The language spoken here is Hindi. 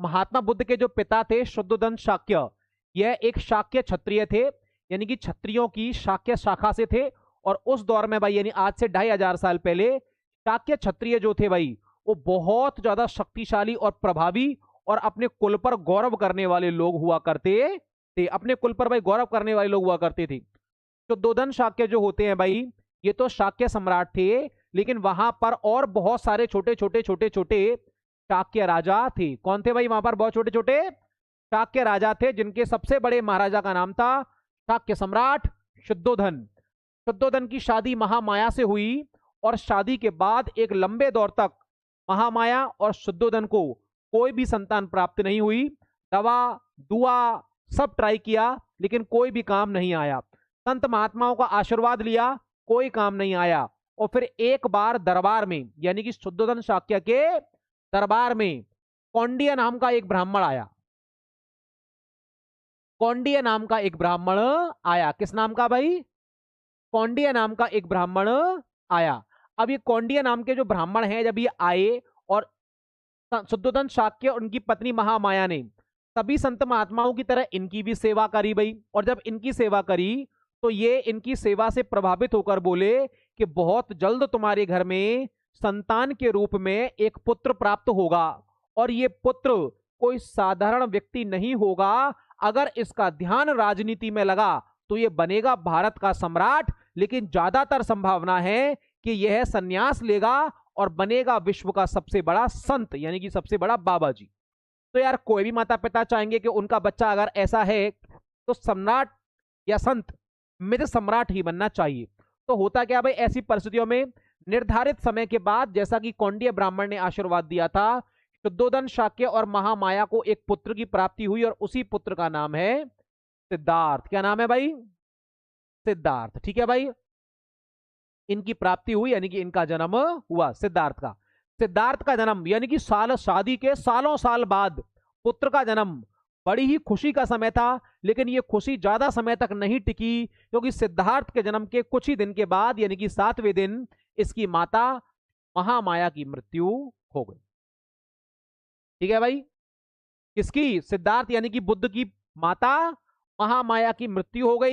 महात्मा बुद्ध के जो पिता थे शुद्धोधन शाक्य, यह एक शाक्य क्षत्रिय थे, यानी कि क्षत्रियों की शाक्य शाखा से थे। और उस दौर में भाई यानी आज से 2500 साल पहले शाक्य क्षत्रिय जो थे भाई वो बहुत ज्यादा शक्तिशाली और प्रभावी और अपने कुल पर गौरव करने वाले लोग हुआ करते थे। अपने कुल पर भाई गौरव करने वाले लोग हुआ करते थे। शुद्धोधन शाक्य जो होते हैं भाई ये तो शाक्य सम्राट थे, लेकिन वहां पर और बहुत सारे छोटे छोटे छोटे छोटे शाक्य राजा थे। कौन थे भाई वहां पर? बहुत छोटे छोटे शाक्य राजा थे, जिनके सबसे बड़े महाराजा का नाम था शाक्य सम्राट शुद्धोधन। शुद्धोधन की शादी महामाया से हुई और शादी के बाद एक लंबे दौर तक महामाया और शुद्धोधन को कोई भी संतान प्राप्त नहीं हुई। दवा दुआ सब ट्राई किया लेकिन कोई भी काम नहीं आया। संत महात्माओं का आशीर्वाद लिया, कोई काम नहीं आया। और फिर एक बार दरबार में यानी कि शुद्धोधन शाक्य के दरबार में कौंडिय नाम का एक ब्राह्मण आया। कौंडिय नाम का एक ब्राह्मण आया। किस नाम का भाई? कौंडिय नाम का एक ब्राह्मण आया। अब ये कौंडिय नाम के जो ब्राह्मण हैं जब ये आए और शुद्धोधन शाक्य और उनकी पत्नी महामाया ने सभी संत महात्माओं की तरह इनकी भी सेवा करी भाई। और जब इनकी सेवा करी तो ये इनकी सेवा से प्रभावित होकर बोले कि बहुत जल्द तुम्हारे घर में संतान के रूप में एक पुत्र प्राप्त होगा और ये पुत्र कोई साधारण व्यक्ति नहीं होगा। अगर इसका ध्यान राजनीति में लगा तो ये बनेगा भारत का सम्राट, लेकिन ज्यादातर संभावना है कि यह संन्यास लेगा और बनेगा विश्व का सबसे बड़ा संत यानी कि सबसे बड़ा बाबा जी। तो यार कोई भी माता पिता चाहेंगे कि उनका बच्चा अगर ऐसा है तो सम्राट या संत मित्र सम्राट ही बनना चाहिए। तो होता क्या भाई ऐसी परिस्थितियों में निर्धारित समय के बाद जैसा कि कौंडिय ब्राह्मण ने आशीर्वाद दिया था, शुद्धोधन शाक्य और महामाया को एक पुत्र की प्राप्ति हुई और उसी पुत्र का नाम है सिद्धार्थ। क्या नाम है भाई? सिद्धार्थ। ठीक है भाई, इनकी प्राप्ति हुई यानी कि इनका जन्म हुआ सिद्धार्थ का। सिद्धार्थ का जन्म यानी कि साल शादी के सालों साल बाद पुत्र का जन्म बड़ी ही खुशी का समय था। लेकिन यह खुशी ज्यादा समय तक नहीं टिकी, क्योंकि सिद्धार्थ के जन्म के कुछ ही दिन के बाद यानी कि 7वें दिन इसकी माता महामाया की मृत्यु हो गई। ठीक है भाई, किसकी? सिद्धार्थ यानी कि बुद्ध की माता महामाया की मृत्यु हो गई।